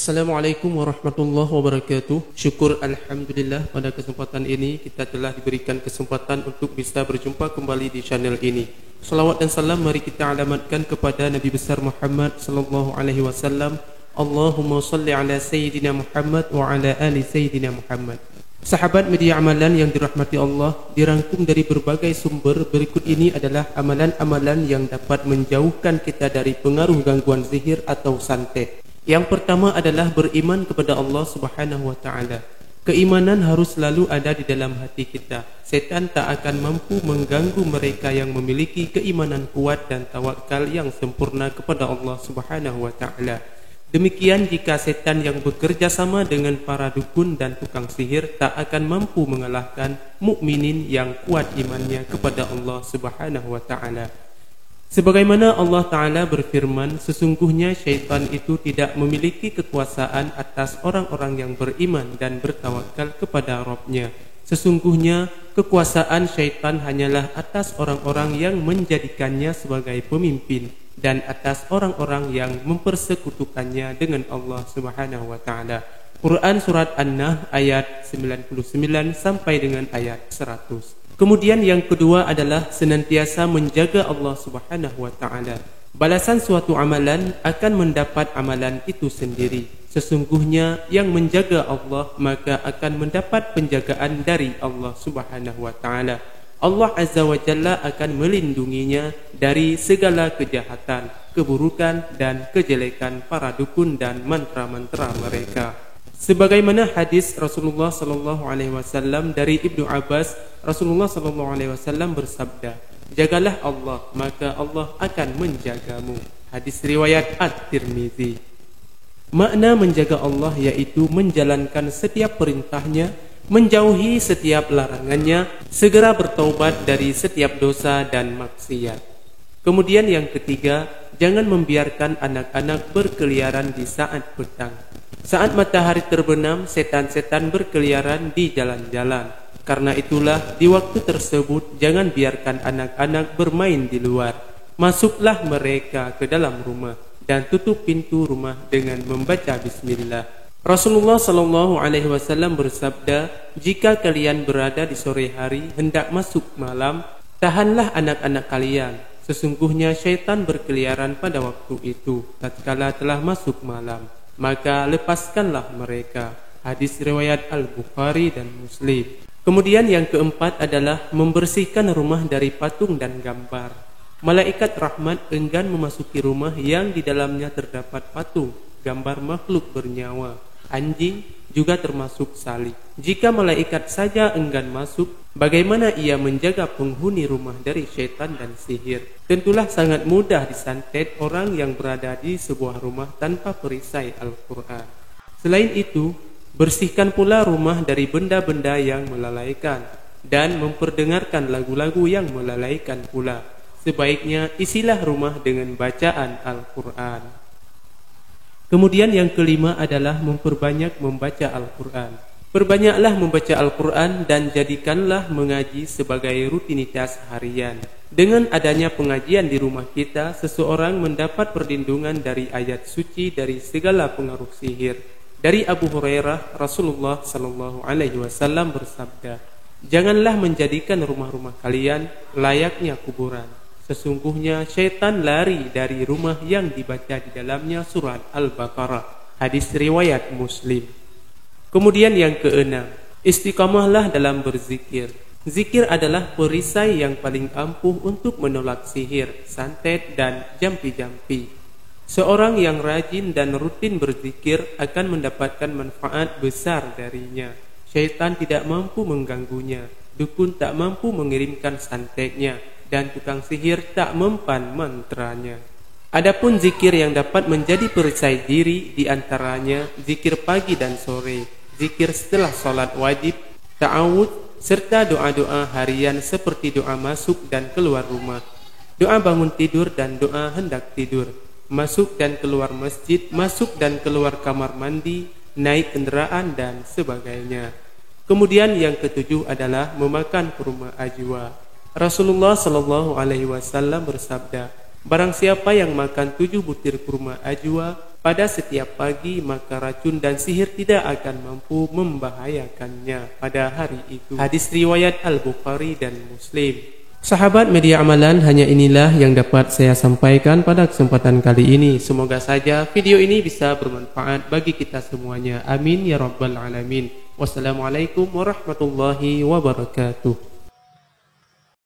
Assalamualaikum warahmatullahi wabarakatuh. Syukur Alhamdulillah pada kesempatan ini kita telah diberikan kesempatan untuk bisa berjumpa kembali di channel ini. Salawat dan salam mari kita alamatkan kepada Nabi besar Muhammad sallallahu alaihi wasallam. Allahumma salli ala Sayyidina Muhammad wa ala ali Sayyidina Muhammad. Sahabat media amalan yang dirahmati Allah, dirangkum dari berbagai sumber. Berikut ini adalah amalan-amalan yang dapat menjauhkan kita dari pengaruh gangguan sihir atau santet. Yang pertama adalah beriman kepada Allah Subhanahu wa taala. Keimanan harus selalu ada di dalam hati kita. Setan tak akan mampu mengganggu mereka yang memiliki keimanan kuat dan tawakal yang sempurna kepada Allah Subhanahu wa taala. Demikian jika setan yang bekerja sama dengan para dukun dan tukang sihir tak akan mampu mengalahkan mukminin yang kuat imannya kepada Allah Subhanahu wa taala. Sebagaimana Allah Ta'ala berfirman, sesungguhnya syaitan itu tidak memiliki kekuasaan atas orang-orang yang beriman dan bertawakal kepada Rabb-nya. Sesungguhnya kekuasaan syaitan hanyalah atas orang-orang yang menjadikannya sebagai pemimpin dan atas orang-orang yang mempersekutukannya dengan Allah Subhanahu wa taala. Quran surat An-Nahl ayat 99 sampai dengan ayat 100. Kemudian yang kedua adalah senantiasa menjaga Allah Subhanahu wa taala. Balasan suatu amalan akan mendapat amalan itu sendiri. Sesungguhnya yang menjaga Allah maka akan mendapat penjagaan dari Allah Subhanahu wa taala. Allah Azza wa Jalla akan melindunginya dari segala kejahatan, keburukan dan kejelekan para dukun dan mantra-mantra mereka. Sebagaimana hadis Rasulullah sallallahu alaihi wasallam dari Ibnu Abbas, Rasulullah sallallahu alaihi wasallam bersabda, "Jagalah Allah, maka Allah akan menjagamu." Hadis riwayat At-Tirmizi. Makna menjaga Allah yaitu menjalankan setiap perintahnya, menjauhi setiap larangannya, segera bertaubat dari setiap dosa dan maksiat. Kemudian yang ketiga, jangan membiarkan anak-anak berkeliaran di saat petang. Saat matahari terbenam, setan-setan berkeliaran di jalan-jalan. Karena itulah di waktu tersebut jangan biarkan anak-anak bermain di luar. Masuklah mereka ke dalam rumah dan tutup pintu rumah dengan membaca bismillah. Rasulullah sallallahu alaihi wasallam bersabda, "Jika kalian berada di sore hari hendak masuk malam, tahanlah anak-anak kalian. Sesungguhnya syaitan berkeliaran pada waktu itu tatkala telah masuk malam. Maka lepaskanlah mereka." Hadis riwayat Al-Bukhari dan Muslim. Kemudian yang keempat adalah membersihkan rumah dari patung dan gambar. Malaikat rahmat enggan memasuki rumah yang di dalamnya terdapat patung, gambar makhluk bernyawa, anjing juga termasuk salib. Jika malaikat saja enggan masuk, bagaimana ia menjaga penghuni rumah dari syaitan dan sihir? Tentulah sangat mudah disantet orang yang berada di sebuah rumah tanpa perisai Al-Quran. Selain itu, bersihkan pula rumah dari benda-benda yang melalaikan dan memperdengarkan lagu-lagu yang melalaikan pula. Sebaiknya isilah rumah dengan bacaan Al-Quran. Kemudian yang kelima adalah memperbanyak membaca Al-Quran. Perbanyaklah membaca Al-Quran dan jadikanlah mengaji sebagai rutinitas harian. Dengan adanya pengajian di rumah kita, seseorang mendapat perlindungan dari ayat suci dari segala pengaruh sihir. Dari Abu Hurairah, Rasulullah sallallahu alaihi wasallam bersabda, "Janganlah menjadikan rumah-rumah kalian layaknya kuburan. Sesungguhnya syaitan lari dari rumah yang dibaca di dalamnya surat Al-Baqarah." Hadis riwayat Muslim. Kemudian yang keenam, istiqamahlah dalam berzikir. Zikir adalah perisai yang paling ampuh untuk menolak sihir, santet dan jampi-jampi. Seorang yang rajin dan rutin berzikir akan mendapatkan manfaat besar darinya. Syaitan tidak mampu mengganggunya, dukun tak mampu mengirimkan santetnya, dan tukang sihir tak mempan mantranya. Adapun zikir yang dapat menjadi perisai diri diantaranya zikir pagi dan sore, zikir setelah sholat wajib, ta'awud, serta doa-doa harian seperti doa masuk dan keluar rumah, doa bangun tidur dan doa hendak tidur, masuk dan keluar masjid, masuk dan keluar kamar mandi, naik kendaraan dan sebagainya. Kemudian yang ketujuh adalah memakan kurma ajwa. Rasulullah sallallahu alaihi wasallam bersabda, "Barang siapa yang makan 7 butir kurma ajwa, pada setiap pagi, maka racun dan sihir tidak akan mampu membahayakannya pada hari itu. Hadis riwayat Al-Bukhari dan Muslim. Sahabat media amalan, hanya inilah yang dapat saya sampaikan pada kesempatan kali ini. Semoga saja video ini bisa bermanfaat bagi kita semuanya. Amin ya rabbal alamin. Wassalamualaikum warahmatullahi wabarakatuh.